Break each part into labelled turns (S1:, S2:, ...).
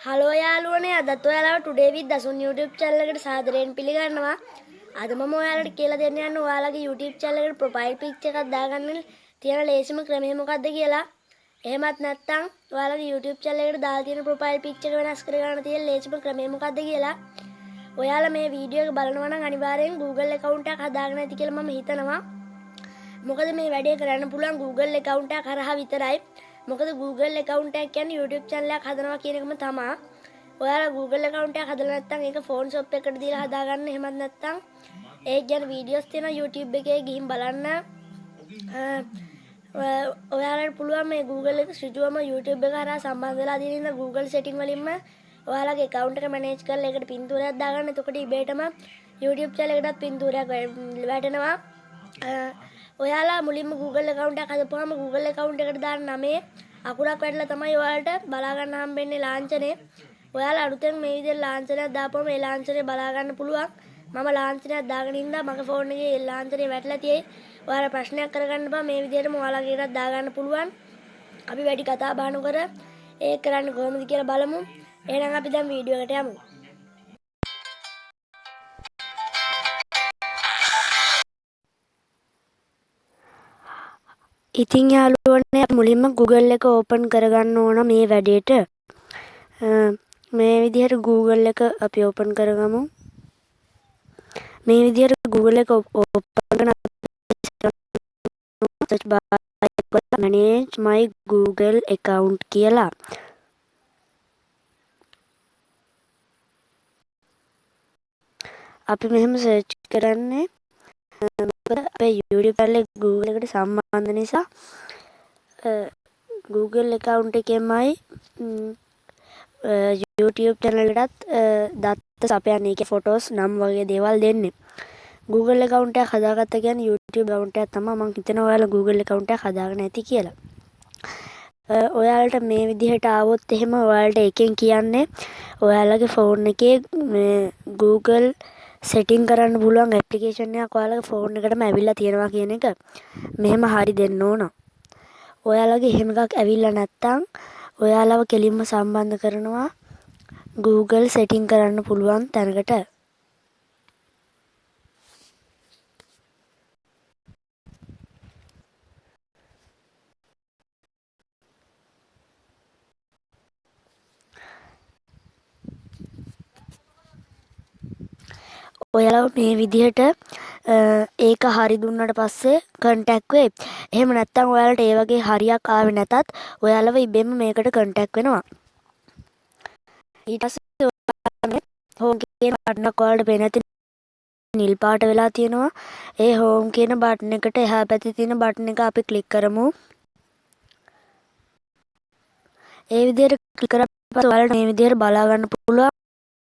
S1: Hello යාළුවනේ අදත් ඔයාලව today විත් දසුන් YouTube channel එකට සාදරයෙන් පිළිගන්නවා. අද මම ඔයාලට කියලා දෙන්න යන්නේ ඔයාලගේ YouTube channel එකට profile picture එකක් දාගන්න තියෙන ලේසිම ක්‍රමය මොකක්ද කියලා. එහෙමත් නැත්නම් ඔයාලගේ YouTube channel එකට දාලා තියෙන profile picture එක වෙනස් කරගන්න තියෙන ලේසිම ක්‍රමය මොකක්ද කියලා. ඔයාලා මේ වීඩියෝ එක බලනවා නම් අනිවාර්යෙන් Google account එකක් හදාගන්න ඇති කියලා මම හිතනවා. මොකද මේ වැඩේ කරන්න පුළුවන් Google account එක හරහා විතරයි. මොකද Google account එක කියන්නේ YouTube channel එකක් හදනවා කියන එකම තමයි. ඔයාලා Google account එකක් හදලා නැත්නම් ඒක phone shop එකකට දීලා හදාගන්න. එහෙමත් නැත්නම් ඒ කියන්නේ වීඩියෝස් තියෙන YouTube එකේ ගිහින් බලන්න. ඔයාලට පුළුවන් මේ Google එක ඍජුවම YouTube එක හරහා සම්බන්ධ වෙලා තියෙන ඉන්න Google setting වලින්ම ඔයාලගේ account එක manage කරලා ඒකට පින්තූරයක් දාගන්න. එතකොට ඉබේටම YouTube channel එකටත් පින්තූරයක් වැටෙනවා. ඔයාලා මුලින්ම Google account එකක් හදපුවාම Google account එකට දාන නමේ අකුරක් වැටලා තමයි ඔයාලට බලා ගන්න හම්බෙන්නේ ලාංඡනේ. ඔයාලා අලුතෙන් මේ විදිහට ලාංඡනයක් දාපුවම ඒ ලාංඡනේ බලා ගන්න පුළුවන්. මම ලාංඡනයක් දාගෙන ඉඳලා මගේ ෆෝන් එකේ ඒ ලාංඡනේ වැටලා තියෙයි. ඔයාලා ප්‍රශ්නයක් කරගන්න බෑ මේ විදිහටම ඔයාලගේ එකක් දාගන්න පුළුවන්. අපි වැඩි කතා බහ නොකර ඒක කරන්න කොහොමද කියලා බලමු. එහෙනම් අපි දැන් වීඩියෝ එකට යමු. ඉතින් යාළුවනේ මුලින්ම Google එක ඕපන් කරගන්න ඕන මේ වැඩේට. මේ විදිහට Google එක අපි ඕපන් කරගමු. මේ විදිහට Google එක ඕපන් කරන search bar එකට manage my Google account කියලා. අපි මෙහෙම search කරන්නේ මොකද අපේ YouTube channel එක Google එකට සම්බන්ධ නිසා Google account එකෙන්මයි YouTube channel එකටත් දත්ත සපයන්නේ. ඒකේ photos නම් වගේ දේවල් දෙන්නේ. Google account එකක් හදාගත්ත කියන්නේ YouTube account එකක් තමයි. මම හිතනවා ඔයාලා Google account එකක් හදාගෙන ඇති කියලා. ඔයාලට මේ විදිහට ආවොත් එහෙම ඔයාලට එකෙන් කියන්නේ ඔයාලගේ phone එකේ මේ Google setting කරන්න පුළුවන් application එකක් ඔයාලගේ phone එකටම ඇවිල්ලා තියෙනවා කියන එක මෙහෙම හරි දෙන්න ඕන. ඔයාලගේ එහෙම එකක් ඇවිල්ලා නැත්තම් ඔයාලව කෙලින්ම සම්බන්ධ කරනවා Google setting කරන්න පුළුවන් තැනකට. ඔයාලා මේ විදිහට ඒක හරි දුන්නට පස්සේ contact වෙයි. එහෙම නැත්නම් ඔයාලට ඒ වගේ හරියක් ආවේ නැතත් ඔයාලව ඉබේම මේකට contact වෙනවා. ඊට පස්සේ ඔයාලා home කියන බටන් එක ඔයාලට පේන ඇති නිල් පාට වෙලා තියෙනවා. ඒ home කියන බටන් එකට එහා පැත්තේ තියෙන බටන් එක අපි ක්ලික් කරමු. ඒ විදිහට ක්ලික් කරලා ඔයාලට මේ විදිහට බලා ගන්න පුළුවන්.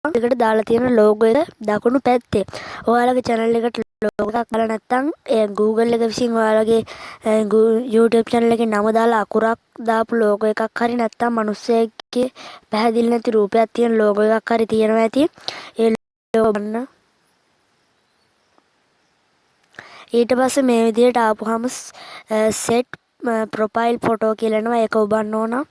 S1: එකට දාලා තියෙන logo එක දකුණු පැත්තේ. ඔයාලගේ channel එකට logo එකක් දාලා නැත්නම් ඒ Google එක විසින් ඔයාලගේ YouTube channel එකේ නම දාලා අකුරක් දාපු logo එකක් හරි නැත්නම් මිනිස්සෙක්ගේ පැහැදිලි නැති රූපයක් තියෙන logo එකක් හරි තියෙනවා ඇති. ඒ logo ගන්න. ඊට පස්සේ මේ විදිහට ආපුවාම set profile photo කියලා එනවා. ඒක ඔබන්න ඕන.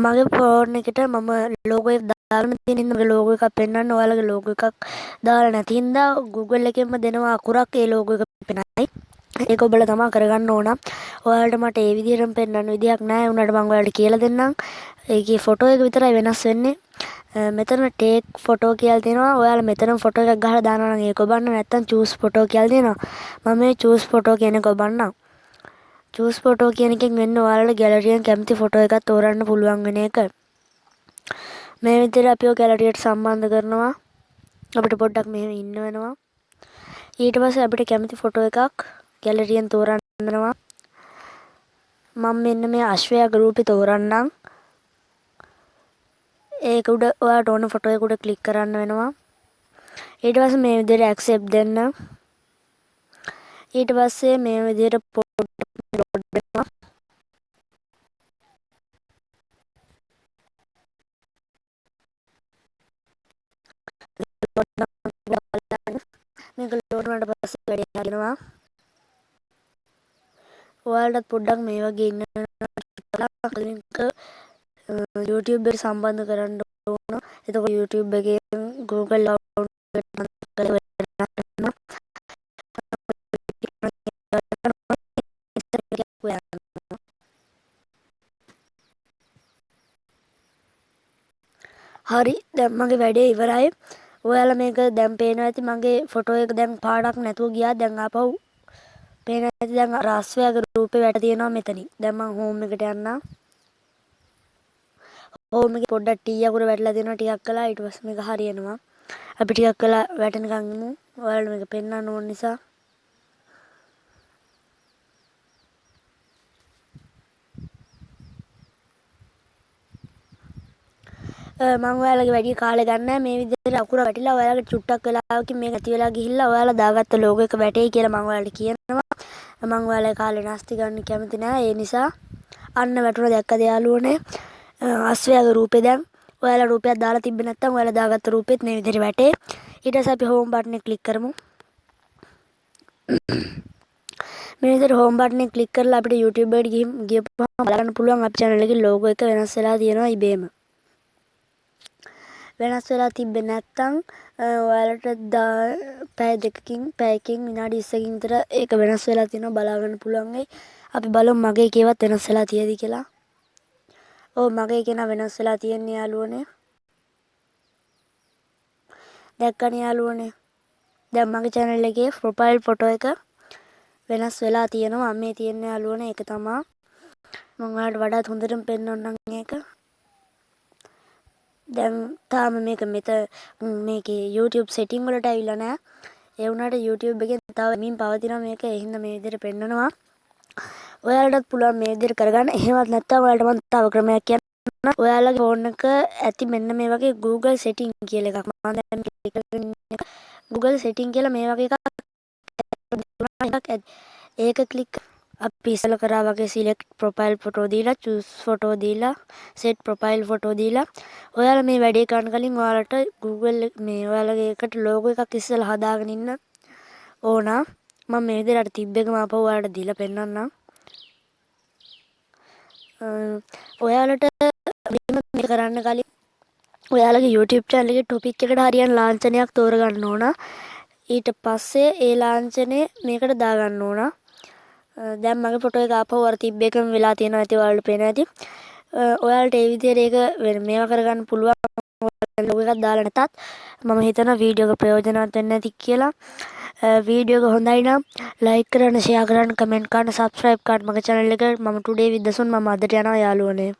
S1: මගේ ෆෝන් එකට මම logo එක දාගෙන තියෙන හින්දා මගේ logo එකක් පෙන්වන්න. ඔයාලගේ logo එකක් දාලා නැති හින්දා Google එකෙන්ම දෙනවා අකුරක් ඒ logo එක පෙන්නයි. ඒක ඔබලා තමයි කරගන්න ඕන. ඔයාලට මට ඒ විදිහටම පෙන්වන්න විදියක් නැහැ. උනාට මම ඔයාලට කියලා දෙන්නම්. ඒකේ ෆොටෝ එක විතරයි වෙනස් වෙන්නේ. මෙතන take photo කියලා තියෙනවා. ඔයාලා මෙතන ෆොටෝ එකක් ගහලා දානවා නම් ඒක ඔබන්න. නැත්නම් choose photo කියලා දෙනවා. මම මේ choose photo කියන එක ඔබන්නම්. choose photo කියන එකෙන් වෙන්නේ ඔයාලට gallery එකෙන් කැමති ෆොටෝ එකක් තෝරන්න පුළුවන් වෙන එක. මේ විදිහට අපි ඔය gallery එකට සම්බන්ධ කරනවා. අපිට පොඩ්ඩක් මෙහෙම ඉන්න වෙනවා. ඊට පස්සේ අපිට කැමති ෆොටෝ එකක් gallery එකෙන් තෝරන්න දෙනවා. මම මෙන්න මේ අශ්වයාගේ රූපේ තෝරන්නම්. ඒක උඩ ඔයාලට ඕන ෆොටෝ එක උඩ ක්ලික් කරන්න වෙනවා. ඊට පස්සේ මේ විදිහට accept දෙන්න. ඊට පස්සේ මේ විදිහට load වෙනවා. මේක load වුණාට පස්සේ වැඩේ හරිනවා. ඔයාලට පොඩ්ඩක් මේ වගේ ඉන්න YouTube එකට සම්බන්ධ කරන්න එතකොට YouTube එකෙන් Google හරි දැන් මගේ වැඩේ ඉවරයි. ඔයාලා මේක දැන් පේනවා ඇති මගේ ෆොටෝ එක දැන් පාඩක් නැතුව ගියා. දැන් ආපහු පේනවා ඇති දැන් රස්වැයක රූපේ වැට තියෙනවා මෙතනින්. දැන් මම හෝම් එකට යන්නම්. හෝම් එකේ පොඩ්ඩක් ටී අකුර වැටලා තියෙනවා ටිකක් කළා. ඊට පස්සේ මේක හරියනවා. අපි ටිකක් කළා වැටෙනකන් ඉමු. ඔයාලට මේක පෙන්වන්න ඕන නිසා. මම ඔයාලගේ වැඩි කාලේ ගන්න නැහැ. මේ විදිහට අකුර වැටිලා ඔයාලගේ චුට්ටක් වෙලාවකින් මේක ඇති වෙලා ගිහිල්ලා ඔයාලා දාගත්ත ලෝගෝ එක වැටෙයි කියලා මම ඔයාලට කියනවා. මම ඔයාලගේ කාලේ නාස්ති ගන්න කැමති නැහැ. ඒ නිසා අන්න වැටුණ දැක්කද යාළුවනේ? අස්වැයගේ රූපේ දැන් ඔයාලා රූපයක් දාලා තිබ්බේ නැත්නම් ඔයාලා දාගත්ත රූපෙත් මේ විදිහට වැටේ. ඊට පස්සේ අපි හෝම් බටන් එක ක්ලික් කරමු. මේ විදිහට හෝම් බටන් එක ක්ලික් කරලා අපිට YouTube එකට ගියපුවම බලන්න පුළුවන් අපේ channel එකේ ලෝගෝ එක වෙනස් වෙලා තියෙනවා ඉබේම. වෙනස් වෙලා තිබ්බේ නැත්නම් ඔයාලට පැය දෙකකින් පැයකින් විනාඩි 20කින් විතර ඒක වෙනස් වෙලා තියෙනවා බලා ගන්න පුළුවන් වෙයි. අපි බලමු මගේ එකේවත් වෙනස් වෙලා තියෙද කියලා. ඔව් මගේ එකේ නම් වෙනස් වෙලා තියෙන්නේ යාළුවනේ. දැක්කනේ යාළුවනේ. දැන් මගේ channel එකේ profile photo එක වෙනස් වෙලා තියෙනවා. මේ තියෙන යාළුවනේ ඒක තමයි. මම ඔයාලට වඩාත් හොඳටම පෙන්වන්නම් මේක. දැන් තාම මේකේ YouTube setting වලට ඇවිල්ලා නැහැ. ඒ වුණාට YouTube එකෙන් තව මින් පවතිනවා මේක. ඒ හින්දා මේ විදිහට පෙන්නනවා. ඔයාලටත් පුළුවන් මේ විදිහට කරගන්න. එහෙමත් නැත්නම් ඔයාලට මම තව ක්‍රමයක් කියන්නම්. ඔයාලගේ ෆෝන් එක ඇති මෙන්න මේ වගේ Google setting කියලා එකක්. මම දැන් Google setting කියලා මේ වගේ එකක් ඒක ක්ලික් අපි ඉස්සෙල්ලා කරා වගේ select profile photo දීලා choose photo දීලා set profile photo දීලා ඔයාලා මේ වැඩේ කරන්න කලින් ඔයාලට Google මේ ඔයාලගේ එකට logo එකක් ඉස්සෙල්ලා හදාගෙන ඉන්න ඕන. මම මේ විදිහට තිබ්බ එක මම අපව ඔයාලට දීලා පෙන්නන්නම්. ඔයාලට මේක කරන්න කලින් ඔයාලගේ YouTube channel එකේ topic එකට හරියන ලාංඡනයක් තෝරගන්න ඕන. ඊට පස්සේ ඒ ලාංඡනේ මේකට දාගන්න ඕන. දැන් මගේ ෆොටෝ එක ආපහු අර තිබ්බ එකම වෙලා තියෙනවා ඇති ඔයාලට පේනවා ඇති. ඔයාලට ඒ විදිහට ඒක මේවා කරගන්න පුළුවන්. ලොගෝ එකක් දාලා නැතත් මම හිතනවා වීඩියෝ එක ප්‍රයෝජනවත් වෙන්න ඇති කියලා. වීඩියෝ එක හොඳයි නම් ලයික් කරන්න, ෂෙයා කරන්න, කමෙන්ට් කරන්න, සබ්ස්ක්‍රයිබ් කරන්න මගේ channel එක. මම today with the sun මම අදට යනවා යාළුවනේ.